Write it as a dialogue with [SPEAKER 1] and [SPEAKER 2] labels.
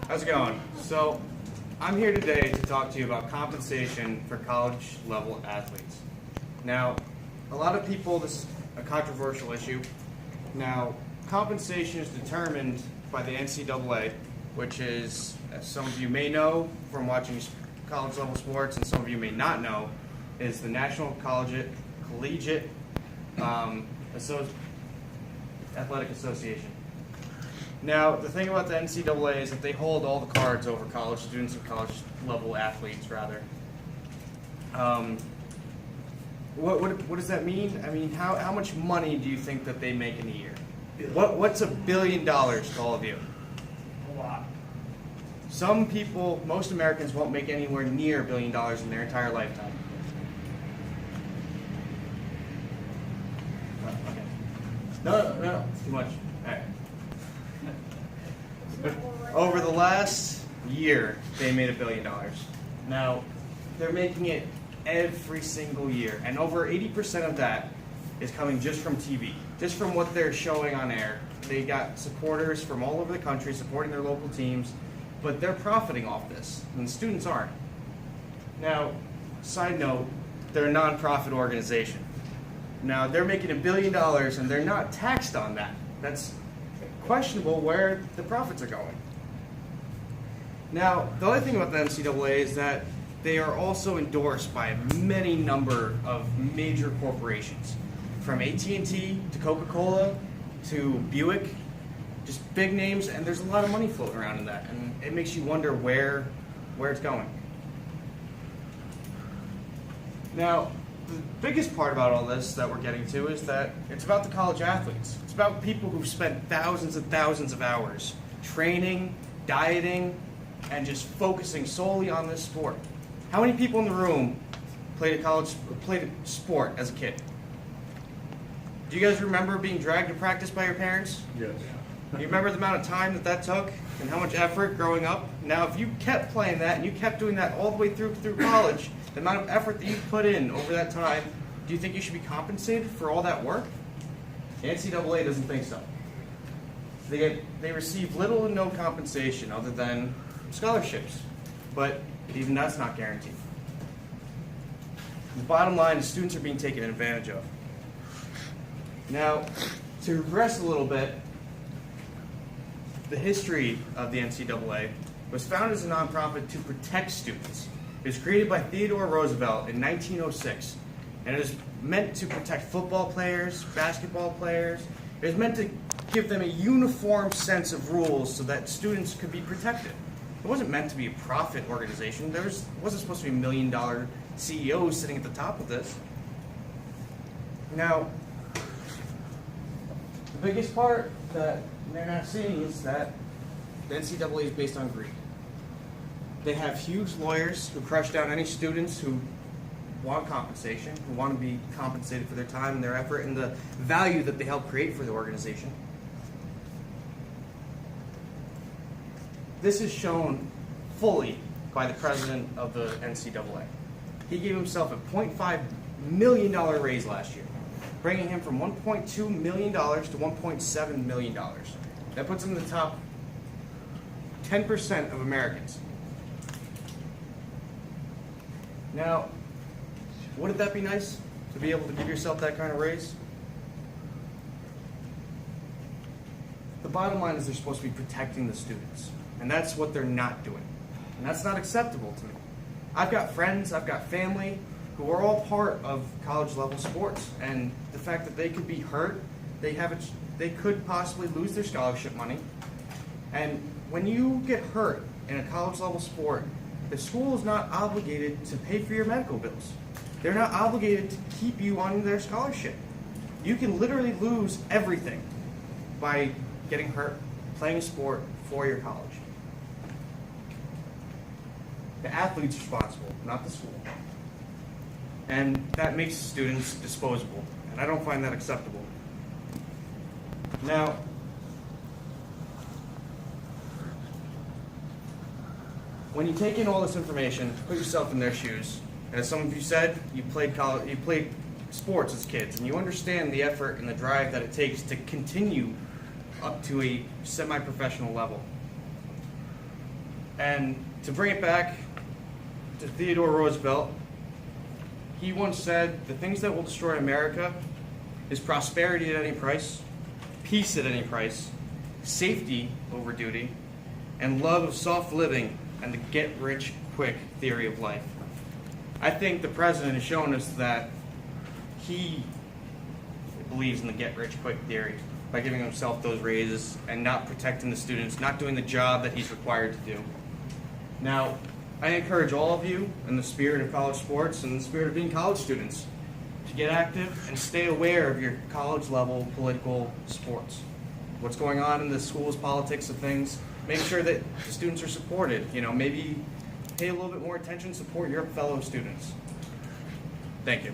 [SPEAKER 1] How's it going? So, I'm here today to talk to you about compensation for college level athletes. Now, a lot of people, this is a controversial issue. Now, compensation is determined by the NCAA, which is, as some of you may know from watching college level sports, and some of you may not know, is the National Collegiate Athletic Association. Now, the thing about the NCAA is that they hold all the cards over college students and college level athletes, rather. What does that mean? I mean, how much money do you think that they make in a year? What's $1 billion to all of you?
[SPEAKER 2] A lot.
[SPEAKER 1] Some people, most Americans, won't make anywhere near $1 billion in their entire lifetime. Okay. No, it's too much. All right. But over the last year, they made $1 billion. Now, they're making it every single year, and over 80% of that is coming just from TV, just from what they're showing on air. They got supporters from all over the country supporting their local teams, but they're profiting off this, and the students aren't. Now, side note, they're a nonprofit organization. Now, they're making $1 billion, and they're not taxed on that. That's questionable where the profits are going. Now, the other thing about the NCAA is that they are also endorsed by many number of major corporations, from AT&T to Coca-Cola to Buick, just big names, and there's a lot of money floating around in that, and it makes you wonder where it's going. Now, the biggest part about all this that we're getting to is that it's about the college athletes. It's about people who've spent thousands and thousands of hours training, dieting, and just focusing solely on this sport. How many people in the room played a sport as a kid? Do you guys remember being dragged to practice by your parents?
[SPEAKER 2] Yes.
[SPEAKER 1] You remember the amount of time that took and how much effort growing up? Now, if you kept playing that and you kept doing that all the way through college, the amount of effort that you put in over that time, do you think you should be compensated for all that work? The NCAA doesn't think so. They receive little and no compensation other than scholarships, but even that's not guaranteed. The bottom line is students are being taken advantage of. Now, to regress a little bit, the history of the NCAA was founded as a nonprofit to protect students. It was created by Theodore Roosevelt in 1906, and it was meant to protect football players, basketball players. It was meant to give them a uniform sense of rules so that students could be protected. It wasn't meant to be a profit organization. It wasn't supposed to be $1 million CEOs sitting at the top of this. Now, the biggest part that they're not seeing is that the NCAA is based on greed. They have huge lawyers who crush down any students who want compensation, who want to be compensated for their time and their effort and the value that they help create for the organization. This is shown fully by the president of the NCAA. He gave himself a $0.5 million raise last year, bringing him from $1.2 million to $1.7 million. That puts him in the top 10% of Americans. Now, wouldn't that be nice to be able to give yourself that kind of raise? The bottom line is they're supposed to be protecting the students, and that's what they're not doing. And that's not acceptable to me. I've got friends, I've got family who are all part of college level sports, and the fact that they could be hurt, they could possibly lose their scholarship money. And when you get hurt in a college level sport, the school is not obligated to pay for your medical bills. They're not obligated to keep you on their scholarship. You can literally lose everything by getting hurt playing a sport for your college. The athlete's responsible, not the school. And that makes students disposable, and I don't find that acceptable. Now, when you take in all this information, put yourself in their shoes. As some of you said, you played sports as kids, and you understand the effort and the drive that it takes to continue up to a semi-professional level. And to bring it back to Theodore Roosevelt, he once said, "The things that will destroy America is prosperity at any price, peace at any price, safety over duty, and love of soft living and the get-rich-quick theory of life." I think the president has shown us that he believes in the get-rich-quick theory by giving himself those raises and not protecting the students, not doing the job that he's required to do. Now, I encourage all of you, in the spirit of college sports and the spirit of being college students, to get active and stay aware of your college-level political sports. What's going on in the school's politics of things. Make sure that the students are supported. Maybe pay a little bit more attention, support your fellow students. Thank you.